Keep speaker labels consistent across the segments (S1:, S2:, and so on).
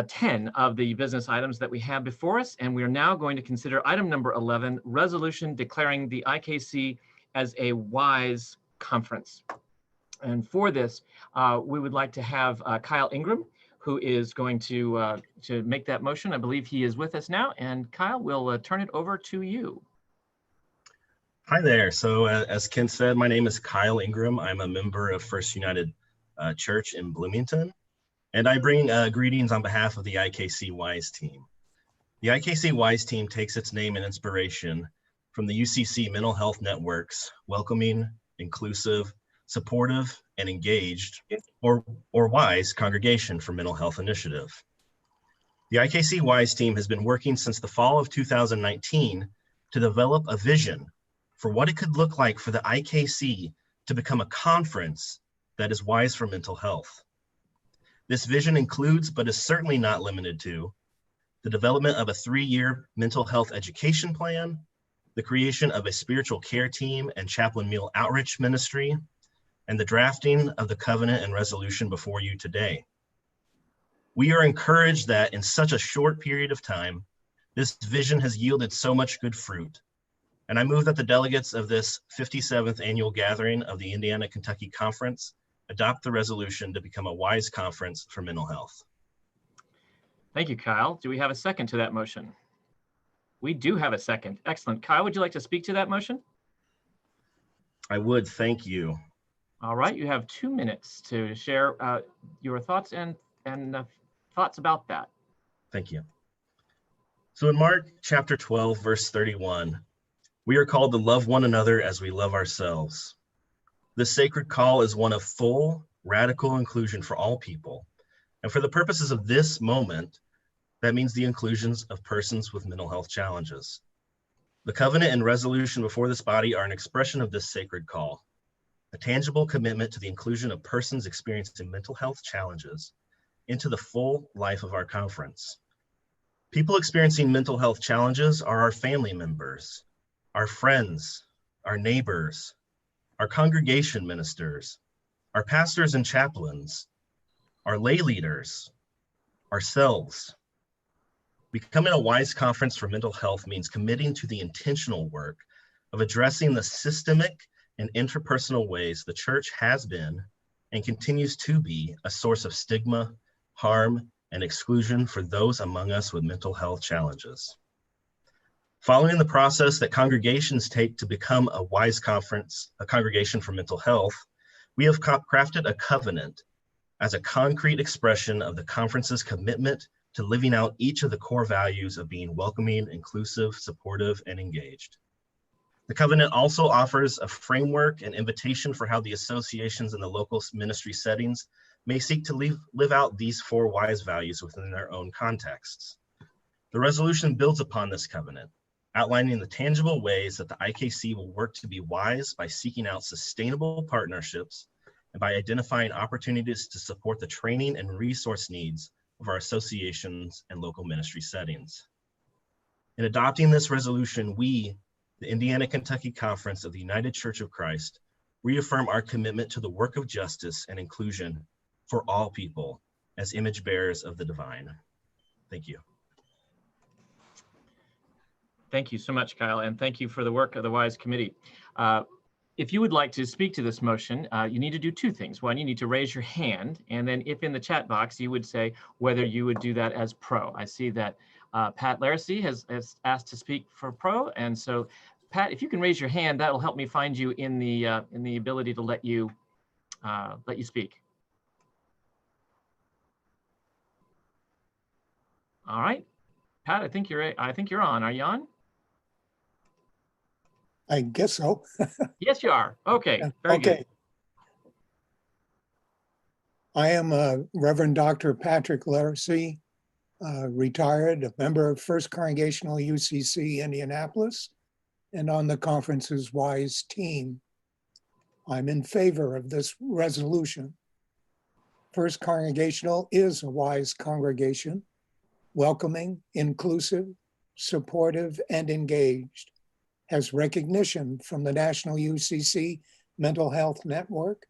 S1: 10 of the business items that we have before us, and we are now going to consider item number 11, resolution declaring the IKC as a WISE conference. And for this, we would like to have Kyle Ingram, who is going to make that motion. I believe he is with us now, and Kyle, we'll turn it over to you.
S2: Hi there. So as Ken said, my name is Kyle Ingram. I'm a member of First United Church in Bloomington, and I bring greetings on behalf of the IKC WISE team. The IKC WISE team takes its name and inspiration from the UCC Mental Health Network's welcoming, inclusive, supportive, and engaged, or WISE Congregation for Mental Health Initiative. The IKC WISE team has been working since the fall of 2019 to develop a vision for what it could look like for the IKC to become a conference that is WISE for mental health. This vision includes, but is certainly not limited to, the development of a 3-year mental health education plan, the creation of a spiritual care team and chaplain meal outreach ministry, and the drafting of the covenant and resolution before you today. We are encouraged that in such a short period of time, this vision has yielded so much good fruit. And I move that the delegates of this 57th annual gathering of the Indiana-Kentucky Conference adopt the resolution to become a WISE conference for mental health.
S1: Thank you, Kyle. Do we have a second to that motion? We do have a second. Excellent. Kyle, would you like to speak to that motion?
S2: I would, thank you.
S1: All right, you have 2 minutes to share your thoughts and thoughts about that.
S2: Thank you. So in Mark chapter 12, verse 31, we are called to love one another as we love ourselves. This sacred call is one of full, radical inclusion for all people. And for the purposes of this moment, that means the inclusions of persons with mental health challenges. The covenant and resolution before this body are an expression of this sacred call, a tangible commitment to the inclusion of persons experiencing mental health challenges into the full life of our conference. People experiencing mental health challenges are our family members, our friends, our neighbors, our congregation ministers, our pastors and chaplains, our lay leaders, ourselves. Becoming a WISE conference for mental health means committing to the intentional work of addressing the systemic and interpersonal ways the church has been and continues to be a source of stigma, harm, and exclusion for those among us with mental health challenges. Following the process that congregations take to become a WISE conference, a congregation for mental health, we have crafted a covenant as a concrete expression of the conference's commitment to living out each of the core values of being welcoming, inclusive, supportive, and engaged. The covenant also offers a framework and invitation for how the associations and the local ministry settings may seek to live out these 4 WISE values within their own contexts. The resolution builds upon this covenant, outlining the tangible ways that the IKC will work to be WISE by seeking out sustainable partnerships and by identifying opportunities to support the training and resource needs of our associations and local ministry settings. In adopting this resolution, we, the Indiana-Kentucky Conference of the United Church of Christ, reaffirm our commitment to the work of justice and inclusion for all people as image bearers of the divine. Thank you.
S1: Thank you so much, Kyle, and thank you for the work of the WISE Committee. If you would like to speak to this motion, you need to do 2 things. One, you need to raise your hand, and then if in the chat box, you would say whether you would do that as pro. I see that Pat Laracy has asked to speak for pro, and so Pat, if you can raise your hand, that'll help me find you in the ability to let you speak. All right, Pat, I think you're on. Are you on?
S3: I guess so.
S1: Yes, you are. Okay, very good.
S3: I am Reverend Dr. Patrick Laracy, retired, a member of First Congregational UCC Indianapolis, and on the conference's WISE team. I'm in favor of this resolution. First Congregational is a WISE congregation, welcoming, inclusive, supportive, and engaged, has recognition from the National UCC Mental Health Network.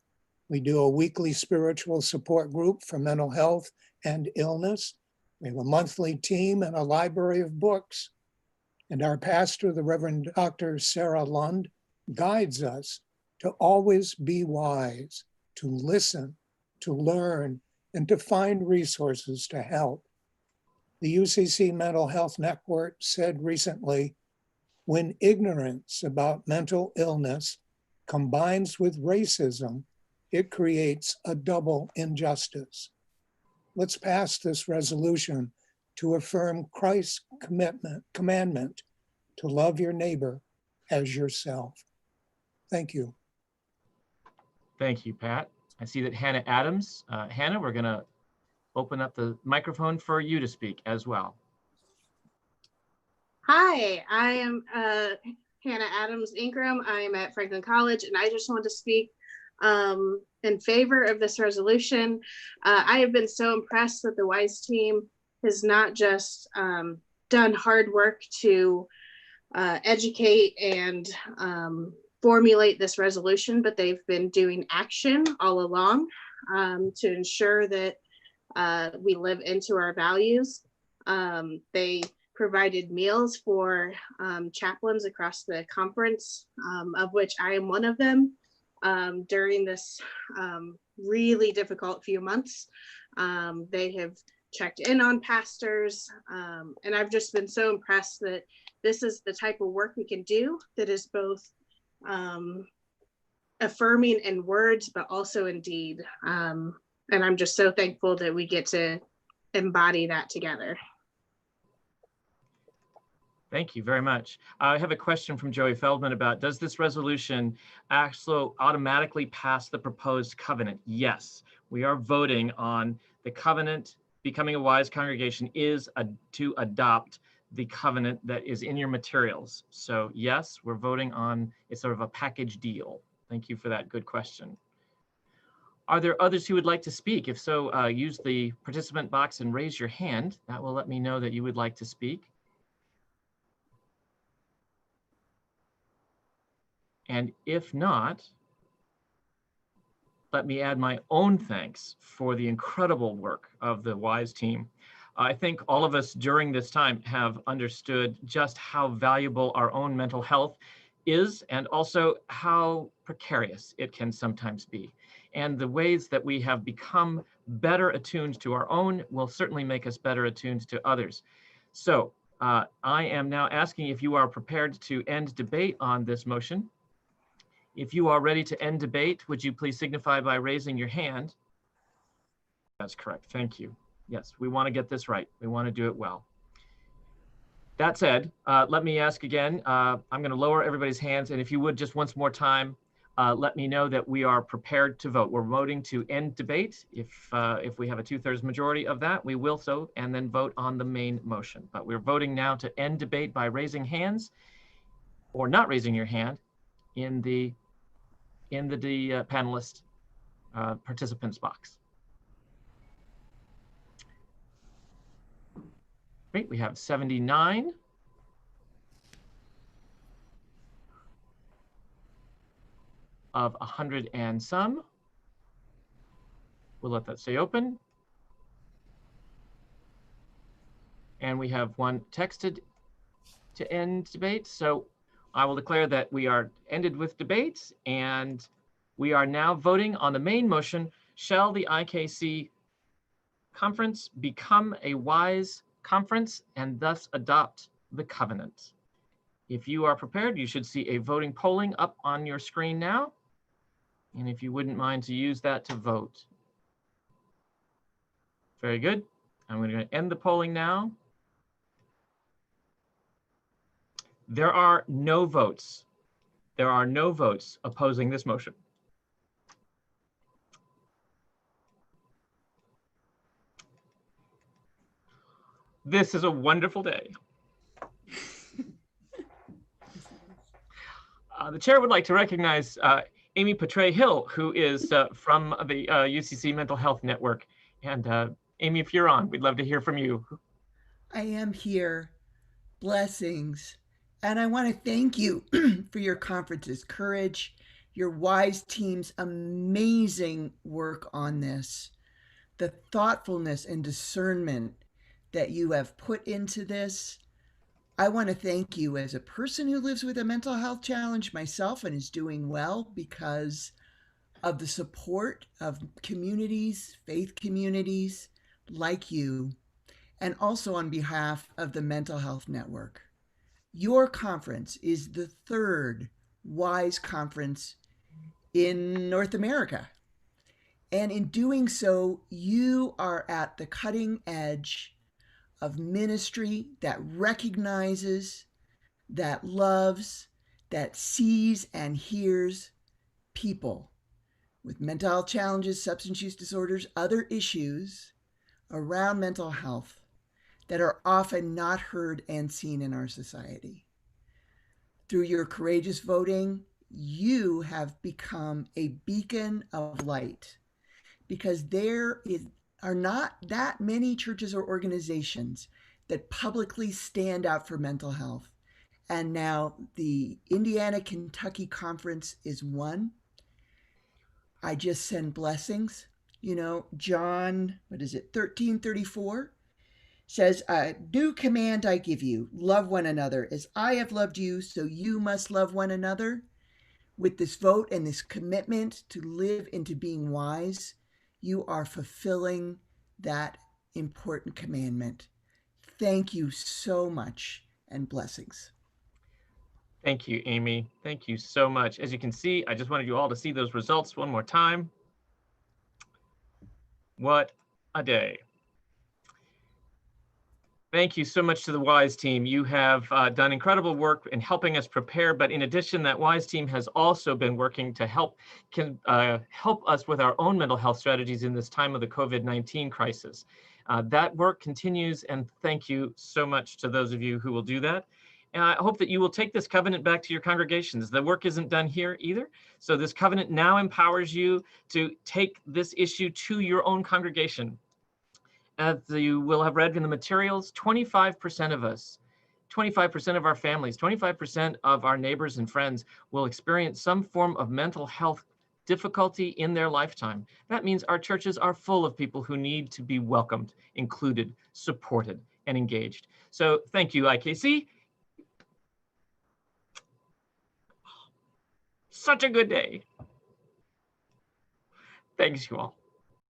S3: We do a weekly spiritual support group for mental health and illness We have a monthly team and a library of books. And our pastor, the Reverend Dr. Sarah Lund, guides us to always be wise, to listen, to learn, and to find resources to help. The UCC Mental Health Network said recently, when ignorance about mental illness combines with racism, it creates a double injustice. Let's pass this resolution to affirm Christ's commandment to love your neighbor as yourself. Thank you.
S1: Thank you, Pat. I see that Hannah Adams. Hannah, we're going to open up the microphone for you to speak as well.
S4: Hi, I am Hannah Adams Ingram. I am at Franklin College, and I just want to speak in favor of this resolution. I have been so impressed that the WISE team has not just done hard work to educate and formulate this resolution, but they've been doing action all along to ensure that we live into our values. They provided meals for chaplains across the conference, of which I am one of them, during this really difficult few months. They have checked in on pastors, and I've just been so impressed that this is the type of work we can do that is both affirming in words, but also in deed. And I'm just so thankful that we get to embody that together.
S1: Thank you very much. I have a question from Joey Feldman about, does this resolution actually automatically pass the proposed covenant? Yes, we are voting on the covenant. Becoming a wise congregation is to adopt the covenant that is in your materials. So yes, we're voting on, it's sort of a package deal. Thank you for that good question. Are there others who would like to speak? If so, use the participant box and raise your hand. That will let me know that you would like to speak. And if not, let me add my own thanks for the incredible work of the WISE team. I think all of us during this time have understood just how valuable our own mental health is, and also how precarious it can sometimes be. And the ways that we have become better attuned to our own will certainly make us better attuned to others. So I am now asking if you are prepared to end debate on this motion. If you are ready to end debate, would you please signify by raising your hand? That's correct. Thank you. Yes, we want to get this right. We want to do it well. That said, let me ask again. I'm going to lower everybody's hands, and if you would just once more time, let me know that we are prepared to vote. We're voting to end debate. If we have a 2/3 majority of that, we will so, and then vote on the main motion. But we're voting now to end debate by raising hands, or not raising your hand, in the panelist participants box. Great, we have 79. Of 100 and some. We'll let that stay open. And we have one texted to end debate. So I will declare that we are ended with debate, and we are now voting on the main motion. Shall the IKC conference become a WISE conference and thus adopt the covenant? If you are prepared, you should see a voting polling up on your screen now. And if you wouldn't mind to use that to vote. Very good. I'm going to end the polling now. There are no votes. There are no votes opposing this motion. This is a wonderful day. The chair would like to recognize Amy Petray-Hill, who is from the UCC Mental Health Network. And Amy, if you're on, we'd love to hear from you.
S5: I am here. Blessings. And I want to thank you for your conference's courage, your WISE team's amazing work on this, the thoughtfulness and discernment that you have put into this. I want to thank you as a person who lives with a mental health challenge myself and is doing well because of the support of communities, faith communities like you, and also on behalf of the Mental Health Network. Your conference is the third WISE conference in North America. And in doing so, you are at the cutting edge of ministry that recognizes, that loves, that sees and hears people with mental health challenges, substance use disorders, other issues around mental health that are often not heard and seen in our society. Through your courageous voting, you have become a beacon of light because are not that many churches or organizations that publicly stand out for mental health. And now the Indiana-Kentucky Conference is one. I just send blessings. You know, John, 13:34 says, new command I give you, love one another. As I have loved you, so you must love one another. With this vote and this commitment to live into being wise, you are fulfilling that important commandment. Thank you so much, and blessings.
S1: Thank you, Amy. Thank you so much. As you can see, I just wanted you all to see those results one more time. What a day. Thank you so much to the WISE team. You have done incredible work in helping us prepare, but in addition, that WISE team has also been working to help us with our own mental health strategies in this time of the COVID-19 crisis. That work continues, and thank you so much to those of you who will do that. And I hope that you will take this covenant back to your congregations. The work isn't done here either. So this covenant now empowers you to take this issue to your own congregation. As you will have read in the materials, 25% of us, 25% of our families, 25% of our neighbors and friends will experience some form of mental health difficulty in their lifetime. That means our churches are full of people who need to be welcomed, included, supported, and engaged. So thank you, IKC. Such a good day. Thanks, you all.